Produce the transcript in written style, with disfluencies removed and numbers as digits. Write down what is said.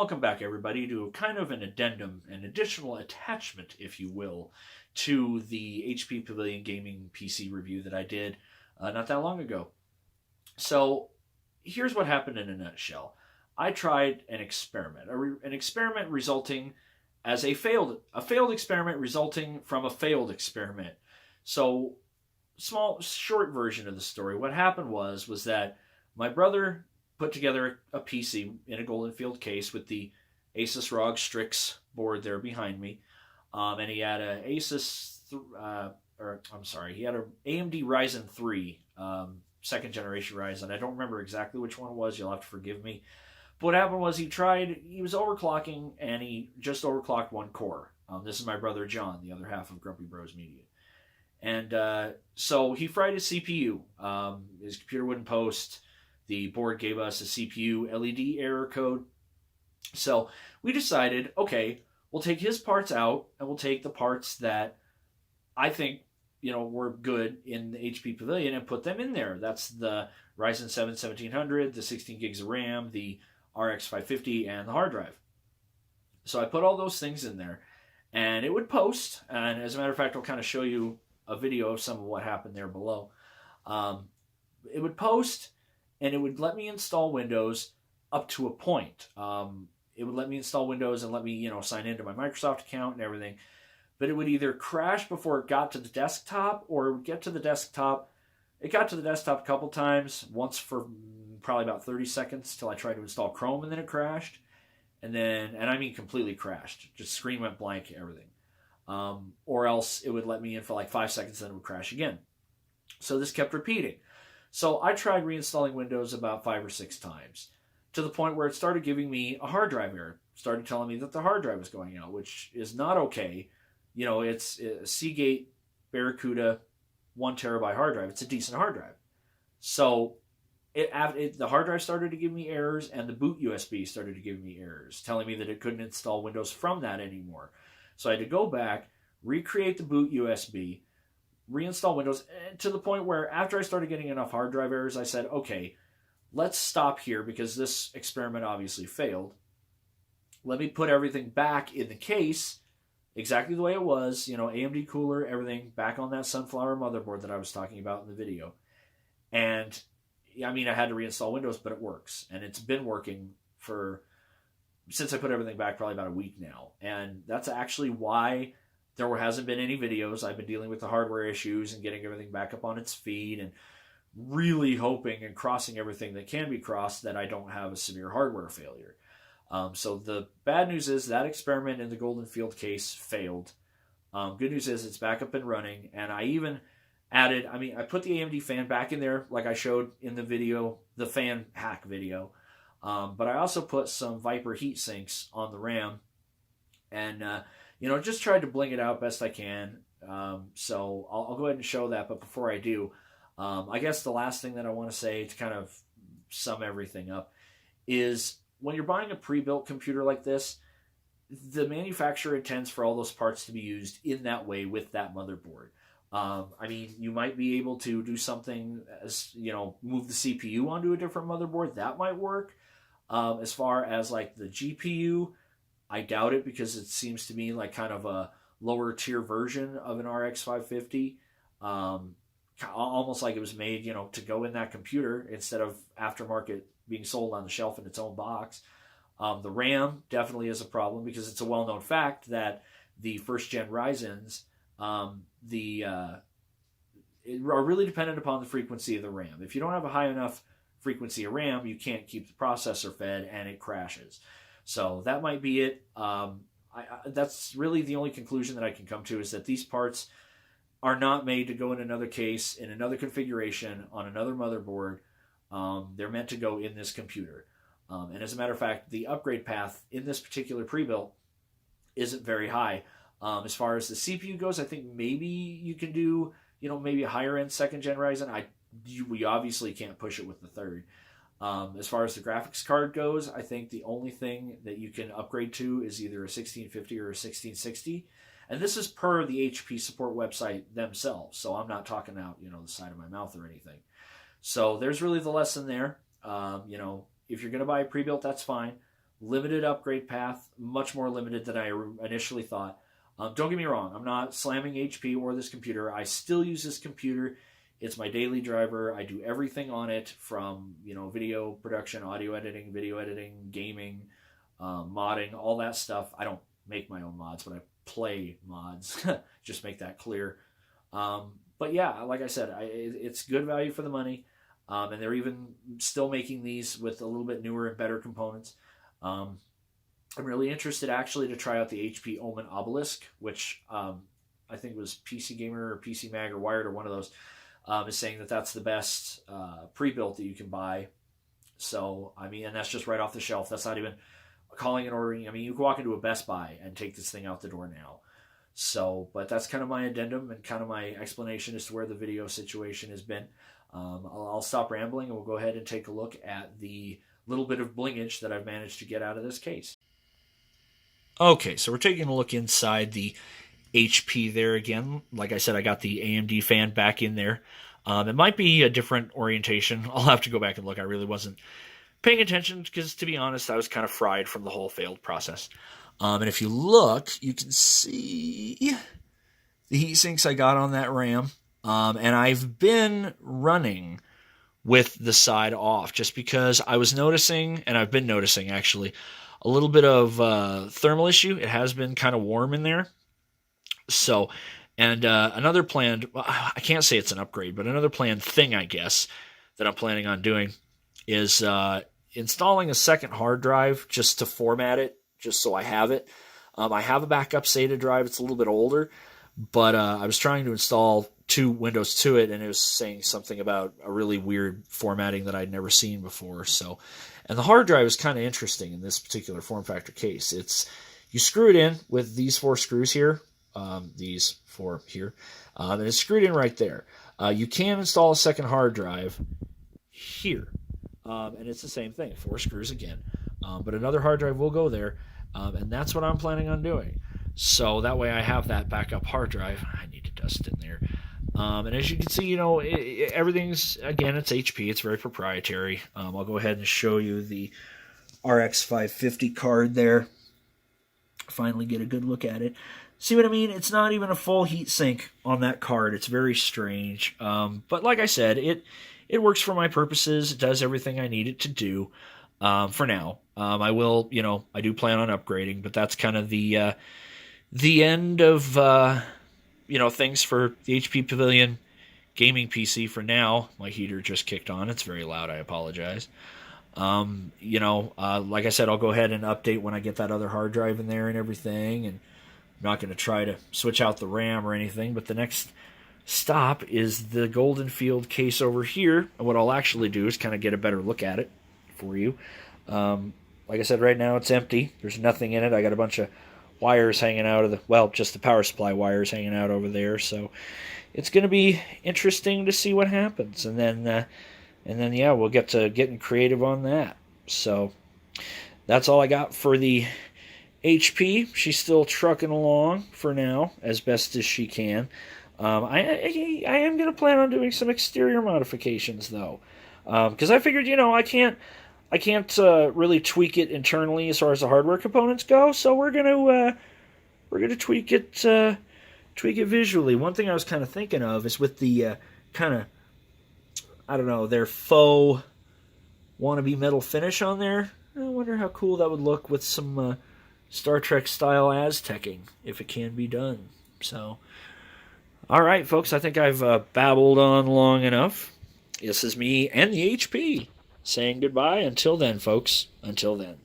welcome back, everybody, to kind of an addendum, an additional attachment, if you will, to the HP Pavilion Gaming PC review that I did not that long ago. So, here's what happened in a nutshell. I tried an experiment, an experiment resulting as a failed experiment resulting from a failed experiment. So, short version of the story. What happened was that my brother put together a PC in a Golden Field case with the Asus ROG Strix board there behind me, and he had a he had a AMD Ryzen 3 second generation Ryzen. I don't remember exactly which one it was. You'll have to forgive me. But what happened was he was overclocking, and he just overclocked one core. This is my brother John, the other half of Grumpy Bros Media. And so he fried his CPU. His computer wouldn't post. The board gave us a CPU LED error code. So we decided, okay, we'll take his parts out, and we'll take the parts that I think, were good in the HP Pavilion and put them in there. That's the Ryzen 7 1700, the 16 gigs of RAM, the RX 550, and the hard drive. So I put all those things in there, and it would post. And as a matter of fact, I'll kind of show you a video of some of what happened there below. It would post, and it would let me install Windows up to a point. It would let me install Windows and let me, sign into my Microsoft account and everything. But it would either crash before it got to the desktop, or it would get to the desktop. It got to the desktop a couple times, once for probably about 30 seconds till I tried to install Chrome, and then it crashed. And I mean completely crashed. Just screen went blank, everything. Or else it would let me in for like 5 seconds, then it would crash again. So this kept repeating. So I tried reinstalling Windows about 5 or 6 times, to the point where it started giving me a hard drive error. It started telling me that the hard drive was going out, which is not okay. It's a Seagate Barracuda 1 terabyte hard drive. It's a decent hard drive. So the hard drive started to give me errors, and the boot USB started to give me errors, telling me that it couldn't install Windows from that anymore. So I had to go back, recreate the boot USB, reinstall Windows, to the point where after I started getting enough hard drive errors, I said, okay, let's stop here because this experiment obviously failed. Let me put everything back in the case exactly the way it was, AMD cooler, everything back on that Sunflower motherboard that I was talking about in the video. And I had to reinstall Windows, but it works. And it's been working since I put everything back, probably about a week now. And that's actually why there hasn't been any videos. I've been dealing with the hardware issues and getting everything back up on its feet, and really hoping and crossing everything that can be crossed that I don't have a severe hardware failure. So the bad news is that experiment in the Golden Field case failed. Good news is it's back up and running, and I even added, I put the AMD fan back in there like I showed in the video, the fan hack video. But I also put some Viper heat sinks on the RAM, and just tried to bling it out best I can. So I'll go ahead and show that. But before I do, I guess the last thing that I want to say to kind of sum everything up is, when you're buying a pre-built computer like this, the manufacturer intends for all those parts to be used in that way with that motherboard. You might be able to do something as, move the CPU onto a different motherboard. That might work. As far as like the GPU, I doubt it, because it seems to me like kind of a lower tier version of an RX 550. Almost like it was made, to go in that computer instead of aftermarket being sold on the shelf in its own box. The RAM definitely is a problem, because it's a well-known fact that the first-gen Ryzens are really dependent upon the frequency of the RAM. If you don't have a high enough frequency of RAM, you can't keep the processor fed, and it crashes. So that might be it. That's really the only conclusion that I can come to, is that these parts are not made to go in another case, in another configuration, on another motherboard. They're meant to go in this computer. And as a matter of fact, the upgrade path in this particular pre-built isn't very high. As far as the CPU goes, I think maybe you can do, maybe a higher-end second-gen Ryzen. We obviously can't push it with the third. As far as the graphics card goes, I think the only thing that you can upgrade to is either a 1650 or a 1660. And this is per the HP support website themselves, so I'm not talking out, the side of my mouth or anything. So there's really the lesson there. If you're going to buy a pre-built, that's fine. limited upgrade path, much more limited than I initially thought. Don't get me wrong, I'm not slamming HP or this computer. I still use this computer. It's my daily driver. I do everything on it, from video production, audio editing, video editing, gaming, modding, all that stuff. I don't make my own mods, but I play mods. Just make that clear. But yeah, like I said, it's good value for the money. And they're even still making these with a little bit newer and better components. I'm really interested actually to try out the HP Omen Obelisk, which I think was PC Gamer or PC Mag or Wired or one of those, is saying that that's the best pre-built that you can buy. So, I mean, and that's just right off the shelf. That's not even calling and ordering. I mean, you can walk into a Best Buy and take this thing out the door now. So, but that's kind of my addendum and kind of my explanation as to where the video situation has been. I'll stop rambling and we'll go ahead and take a look at the little bit of blingage that I've managed to get out of this case. Okay, so we're taking a look inside the HP there again. Like I said, I got the AMD fan back in there. It might be a different orientation. I'll have to go back and look. I really wasn't paying attention because, to be honest, I was kind of fried from the whole failed process. And if you look, you can see the heat sinks I got on that RAM. And I've been running with the side off just because I was noticing, and I've been noticing actually, a little bit of thermal issue. It has been kind of warm in there. So, and another planned, I can't say it's an upgrade, but another planned thing, I guess, that I'm planning on doing is installing a second hard drive just to format it, just so I have it. I have a backup SATA drive. It's a little bit older, but I was trying to install 2 Windows to it, and it was saying something about a really weird formatting that I'd never seen before. So, and the hard drive is kind of interesting in this particular form factor case. You screw it in with these 4 screws here, these 4 here, and it's screwed in right there. You can install a second hard drive here, and it's the same thing, 4 screws again. But another hard drive will go there, and that's what I'm planning on doing. So that way I have that backup hard drive. I need to dust in there. And as you can see, everything's, again, it's HP. It's very proprietary. I'll go ahead and show you the RX 550 card there. Finally get a good look at it. See what I mean? It's not even a full heat sink on that card. It's very strange. But like I said, it works for my purposes. It does everything I need it to do for now. I will, I do plan on upgrading, but that's kind of the end of things for the HP Pavilion Gaming PC for now. My heater just kicked on. It's very loud. I apologize. Like I said, I'll go ahead and update when I get that other hard drive in there and everything. And I'm not going to try to switch out the RAM or anything. But the next stop is the Golden Field case over here. And what I'll actually do is kind of get a better look at it for you. Like I said, right now it's empty. There's nothing in it. I got a bunch of wires hanging out of just the power supply wires hanging out over there. So it's going to be interesting to see what happens. And then yeah, we'll get to getting creative on that. So that's all I got for the HP. She's still trucking along for now as best as she can. I am going to plan on doing some exterior modifications though, because I figured I can't really tweak it internally as far as the hardware components go. So we're gonna tweak it visually. One thing I was kind of thinking of is with the kind of, I don't know, their faux wannabe metal finish on there. I wonder how cool that would look with some Star Trek style Aztecing, if it can be done. So, all right, folks, I think I've babbled on long enough. This is me and the HP saying goodbye. Until then, folks. Until then.